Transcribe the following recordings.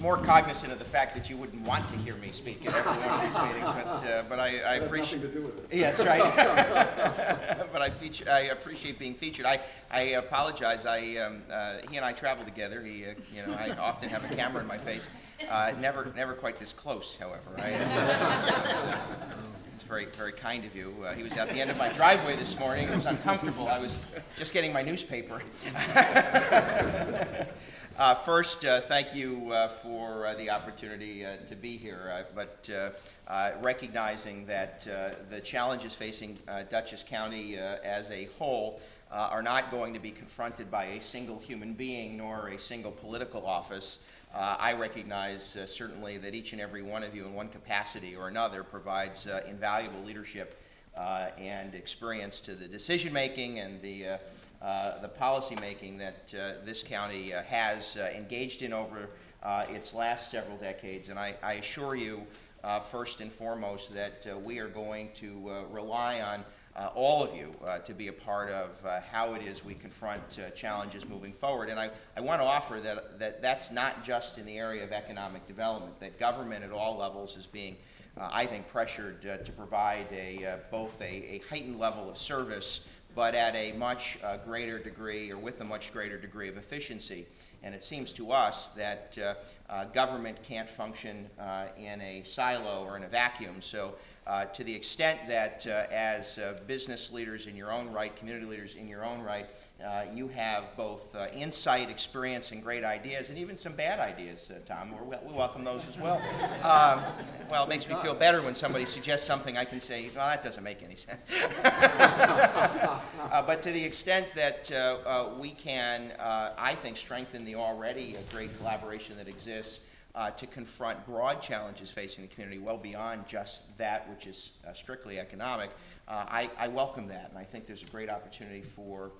more cognizant of the fact that you wouldn't want to hear me speak at every one of these meetings, but I appreciate. Nothing to do with it. Yeah, that's right. But I appreciate being featured. I apologize. He and I travel together. I often have a camera in my face. Never quite this close, however. It's very, very kind of you. He was at the end of my driveway this morning. It was uncomfortable. I was just getting my newspaper. First, thank you for the opportunity to be here, but recognizing that the challenges facing Dutchess County as a whole are not going to be confronted by a single human being nor a single political office. I recognize certainly that each and every one of you in one capacity or another provides invaluable leadership and experience to the decision making and the policy making that this county has engaged in over its last several decades. And I assure you, first and foremost, that we are going to rely on all of you to be a part of how it is we confront challenges moving forward. And I want to offer that's not just in the area of economic development, that government at all levels is being, I think, pressured to provide both a heightened level of service, but at a much greater degree, or with a much greater degree of efficiency. And it seems to us that government can't function in a silo or in a vacuum. So to the extent that as business leaders in your own right, community leaders in your own right, you have both insight, experience, and great ideas, and even some bad ideas, Tom. We welcome those as well. Well, it makes me feel better when somebody suggests something I can say, well, that doesn't make any sense. But to the extent that we can, I think, strengthen the already great collaboration that exists to confront broad challenges facing the community well beyond just that which is strictly economic, I welcome that, and I think there's a great opportunity for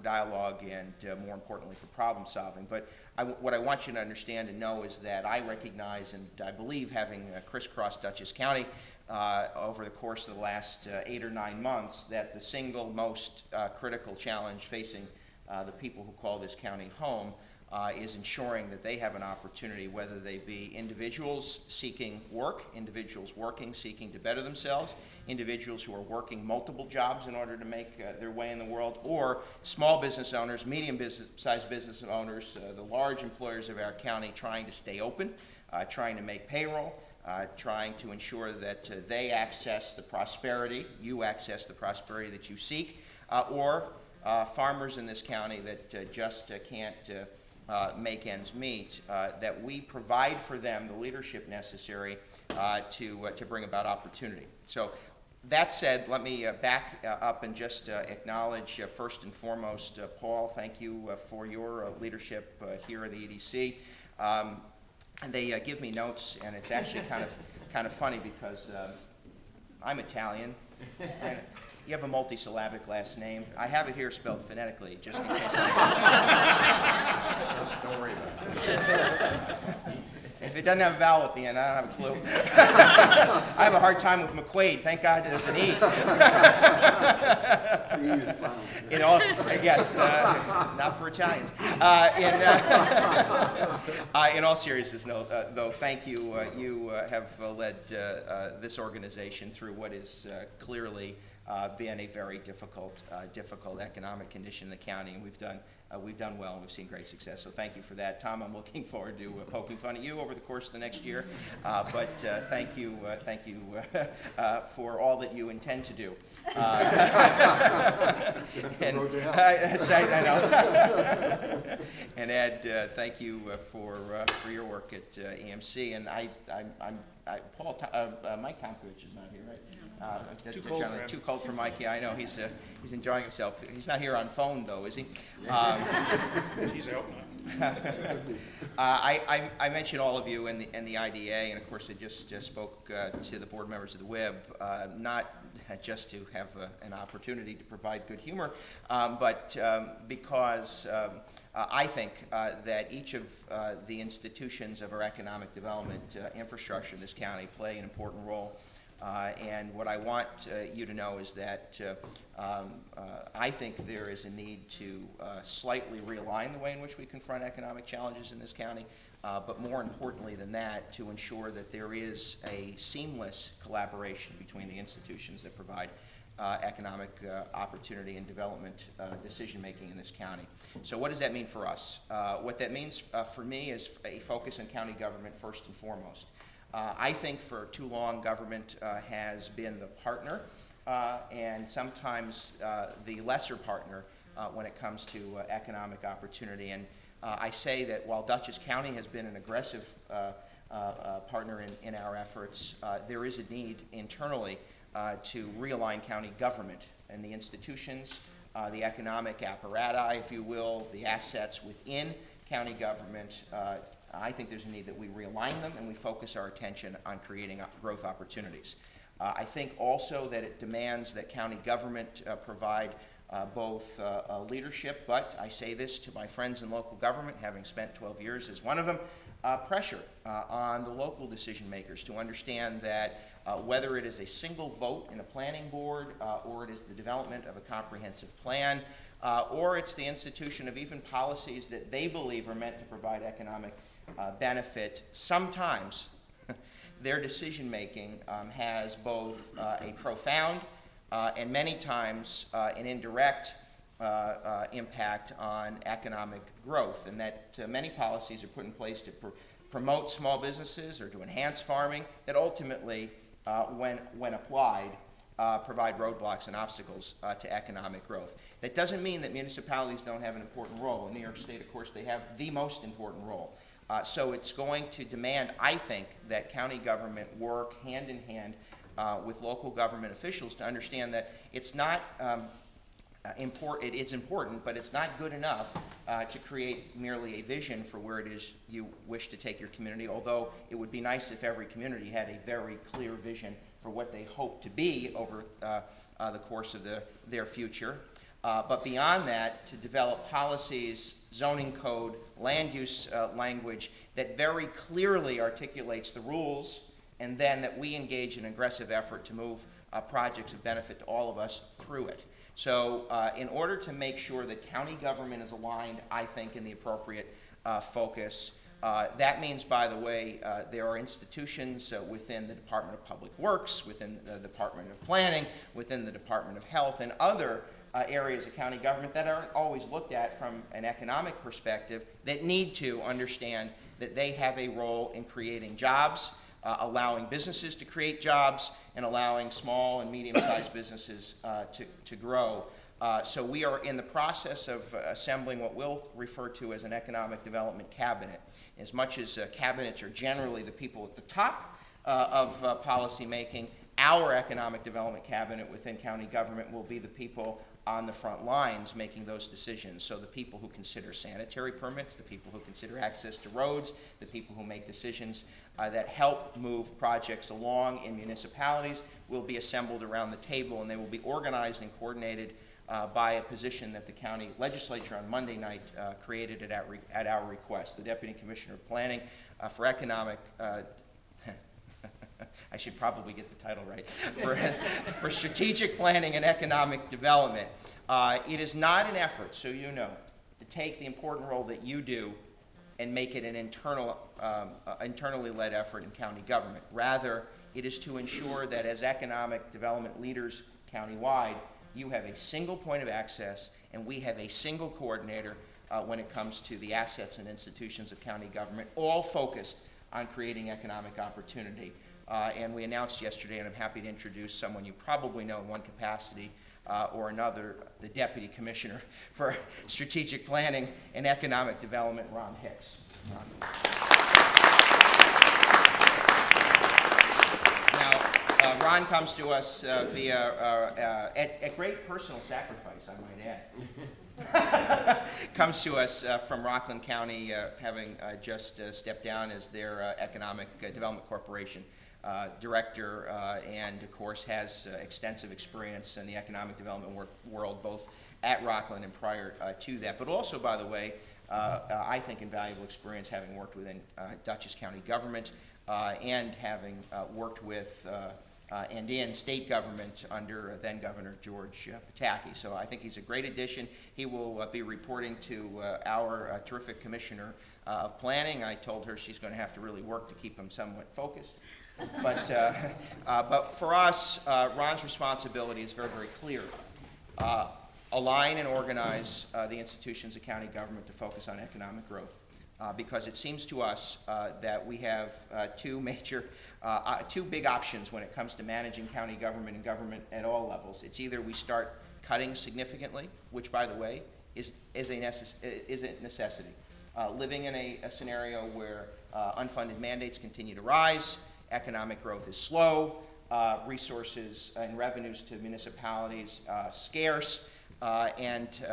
dialogue and, more importantly, for problem solving. But what I want you to understand and know is that I recognize, and I believe, having crisscrossed Dutchess County over the course of the last 8 or 9 months, that the single most critical challenge facing the people who call this county home is ensuring that they have an opportunity, whether they be individuals seeking work, individuals working, seeking to better themselves, individuals who are working multiple jobs in order to make their way in the world, or small business owners, medium-sized business owners, the large employers of our county trying to stay open, trying to make payroll, trying to ensure that they access the prosperity, you access the prosperity that you seek, or farmers in this county that just can't make ends meet, that we provide for them the leadership necessary to bring about opportunity. So that said, let me back up and just acknowledge first and foremost, Paul, thank you for your leadership here at the EDC. And they give me notes, and it's actually kind of funny because I'm Italian, and you have a multisyllabic last name. I have it here spelled phonetically, just in case. Don't worry about it. If it doesn't have a vowel at the end, I don't have a clue. I have a hard time with McQuaid. Thank God there's an E. In all, yes, not for Italians. In all seriousness, no, though, thank you. You have led this organization through what is clearly been a very difficult economic condition in the county, and we've done well, and we've seen great success. So thank you for that, Tom. I'm looking forward to poking fun at you over the course of the next year. But thank you for all that you intend to do. And, that's right, I know. And Ed, thank you for your work at EMC. And Mike Tomkovich is not here, right? Too cold for Mike. Yeah, I know. He's enjoying himself. He's not here on phone, though, is he? Geez, I hope not. I mentioned all of you in the IDA, and of course I just spoke to the board members of the WIB, not just to have an opportunity to provide good humor, but because I think that each of the institutions of our economic development infrastructure in this county play an important role. And what I want you to know is that I think there is a need to slightly realign the way in which we confront economic challenges in this county, but more importantly than that, to ensure that there is a seamless collaboration between the institutions that provide economic opportunity and development decision-making in this county. So what does that mean for us? What that means for me is a focus on county government first and foremost. I think for too long government has been the partner and sometimes the lesser partner when it comes to economic opportunity. And I say that while Dutchess County has been an aggressive partner in our efforts, there is a need internally to realign county government and the institutions, the economic apparati, if you will, the assets within county government. I think there's a need that we realign them and we focus our attention on creating growth opportunities. I think also that it demands that county government provide both leadership, but I say this to my friends in local government, having spent 12 years as one of them, pressure on the local decision makers to understand that whether it is a single vote in a planning board or it is the development of a comprehensive plan or it's the institution of even policies that they believe are meant to provide economic benefit, sometimes their decision making has both a profound and many times an indirect impact on economic growth, and that many policies are put in place to promote small businesses or to enhance farming that ultimately, when applied, provide roadblocks and obstacles to economic growth. That doesn't mean that municipalities don't have an important role. In New York State, of course, they have the most important role. So it's going to demand, I think, that county government work hand in hand with local government officials to understand that it's not it's important, but it's not good enough to create merely a vision for where it is you wish to take your community, although it would be nice if every community had a very clear vision for what they hope to be over the course of their future. But beyond that, to develop policies, zoning code, land use language that very clearly articulates the rules, and then that we engage in an aggressive effort to move projects of benefit to all of us through it. So in order to make sure that county government is aligned, I think, in the appropriate focus, that means, by the way, there are institutions within the Department of Public Works, within the Department of Planning, within the Department of Health, and other areas of county government that aren't always looked at from an economic perspective that need to understand that they have a role in creating jobs, allowing businesses to create jobs, and allowing small and medium-sized businesses to grow. So we are in the process of assembling what we'll refer to as an economic development cabinet. As much as cabinets are generally the people at the top of policy making, our economic development cabinet within county government will be the people on the front lines making those decisions. So the people who consider sanitary permits, the people who consider access to roads, the people who make decisions that help move projects along in municipalities will be assembled around the table, and they will be organized and coordinated by a position that the county legislature on Monday night created at our request. The Deputy Commissioner of Planning for Economic I should probably get the title right, for strategic planning and economic development. It is not an effort, so you know, to take the important role that you do and make it an internally led effort in county government. Rather, it is to ensure that as economic development leaders countywide, you have a single point of access and we have a single coordinator when it comes to the assets and institutions of county government, all focused on creating economic opportunity. And we announced yesterday, and I'm happy to introduce someone you probably know in one capacity or another, the Deputy Commissioner for Strategic Planning and Economic Development, Ron Hicks. Now, Ron comes to us at great personal sacrifice, I might add. Comes to us from Rockland County, having just stepped down as their Economic Development Corporation director, and of course has extensive experience in the economic development world, both at Rockland and prior to that. But also, by the way, I think invaluable experience having worked within Dutchess County government and having worked with and in state government under then Governor George Pataki. So I think he's a great addition. He will be reporting to our terrific Commissioner of Planning. I told her she's going to have to really work to keep him somewhat focused. But for us, Ron's responsibility is very, very clear. Align and organize the institutions of county government to focus on economic growth. Because it seems to us that we have two big options when it comes to managing county government and government at all levels. It's either we start cutting significantly, which, by the way, is a necessity. Living in a scenario where unfunded mandates continue to rise, economic growth is slow, resources and revenues to municipalities scarce, and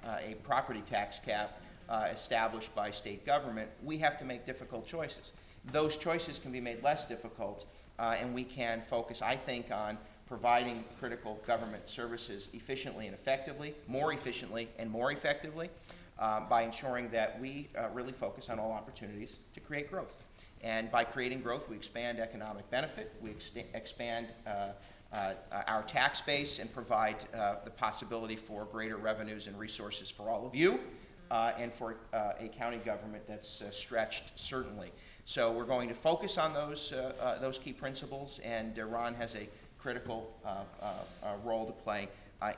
a property tax cap established by state government, we have to make difficult choices. Those choices can be made less difficult, and we can focus, I think, on providing critical government services efficiently and effectively, more efficiently and more effectively, by ensuring that we really focus on all opportunities to create growth. And by creating growth, we expand economic benefit, we expand our tax base, and provide the possibility for greater revenues and resources for all of you, and for a county government that's stretched, certainly. So we're going to focus on those key principles, and Ron has a critical role to play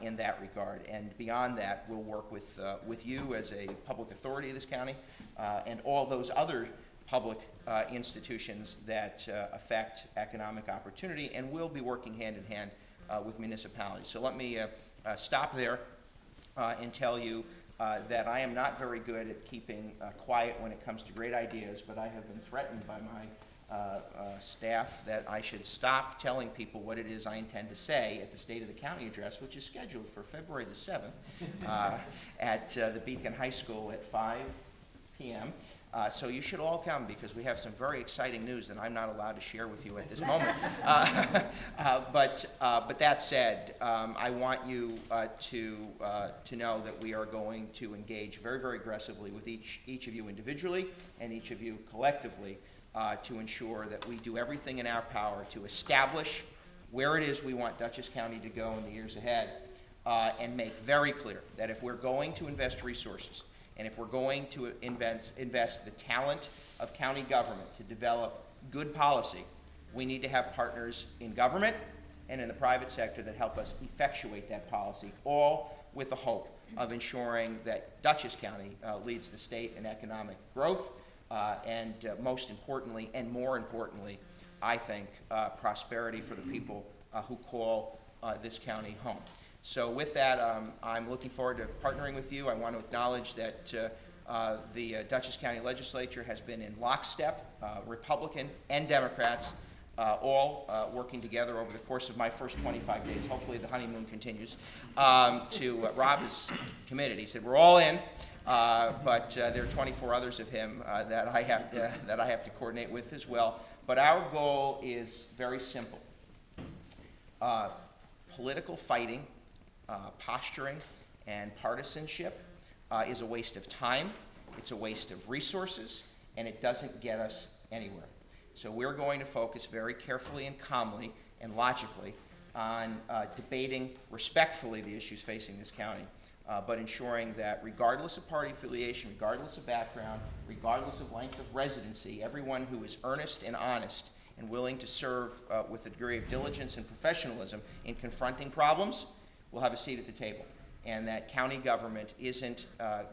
in that regard. And beyond that, we'll work with you as a public authority of this county, and all those other public institutions that affect economic opportunity, and we'll be working hand in hand with municipalities. So let me stop there and tell you that I am not very good at keeping quiet when it comes to great ideas, but I have been threatened by my staff that I should stop telling people what it is I intend to say at the State of the County address, which is scheduled for February the 7th at the Beacon High School at 5 p.m. So you should all come, because we have some very exciting news that I'm not allowed to share with you at this moment. But that said, I want you to know that we are going to engage very, very aggressively with each of you individually and each of you collectively to ensure that we do everything in our power to establish where it is we want Dutchess County to go in the years ahead, and make very clear that if we're going to invest resources, and if we're going to invest the talent of county government to develop good policy, we need to have partners in government and in the private sector that help us effectuate that policy, all with the hope of ensuring that Dutchess County leads the state in economic growth, and most importantly, and more importantly, I think, prosperity for the people who call this county home. So with that, I'm looking forward to partnering with you. I want to acknowledge that the Dutchess County Legislature has been in lockstep, Republican and Democrats, all working together over the course of my first 25 days. Hopefully the honeymoon continues. Rob is committed. He said, we're all in, but there are 24 others of him that I have to coordinate with as well. But our goal is very simple. Political fighting, posturing, and partisanship is a waste of time, it's a waste of resources, and it doesn't get us anywhere. So we're going to focus very carefully and calmly and logically on debating respectfully the issues facing this county, but ensuring that regardless of party affiliation, regardless of background, regardless of length of residency, everyone who is earnest and honest and willing to serve with a degree of diligence and professionalism in confronting problems will have a seat at the table. And that county government isn't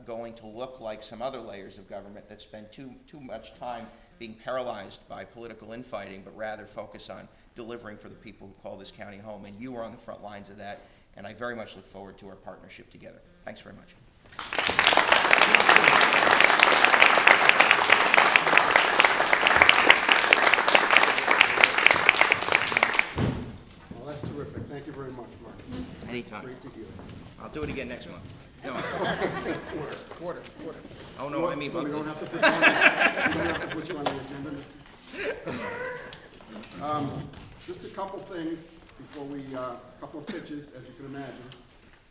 going to look like some other layers of government that spend too much time being paralyzed by political infighting, but rather focus on delivering for the people who call this county home. And you are on the front lines of that, and I very much look forward to our partnership together. Thanks very much. Well, that's terrific. Thank you very much, Mark. Anytime. Great to hear. I'll do it again next month. No, it's Quarter. oh no, I mean So we don't monthly. have to put you on the agenda. Just a couple things before we, couple of pitches, as you can imagine.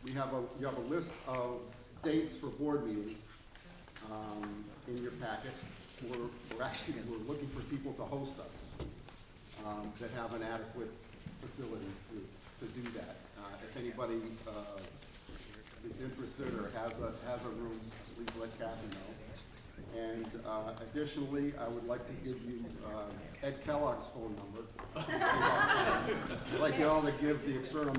You have a list of dates for board meetings in your packet. We're looking for people to host us that have an adequate facility to do that. If anybody is interested or has a room, please let Kathy know. And additionally, I would like to give you Ed Kellogg's phone number. I'd like y'all to give the external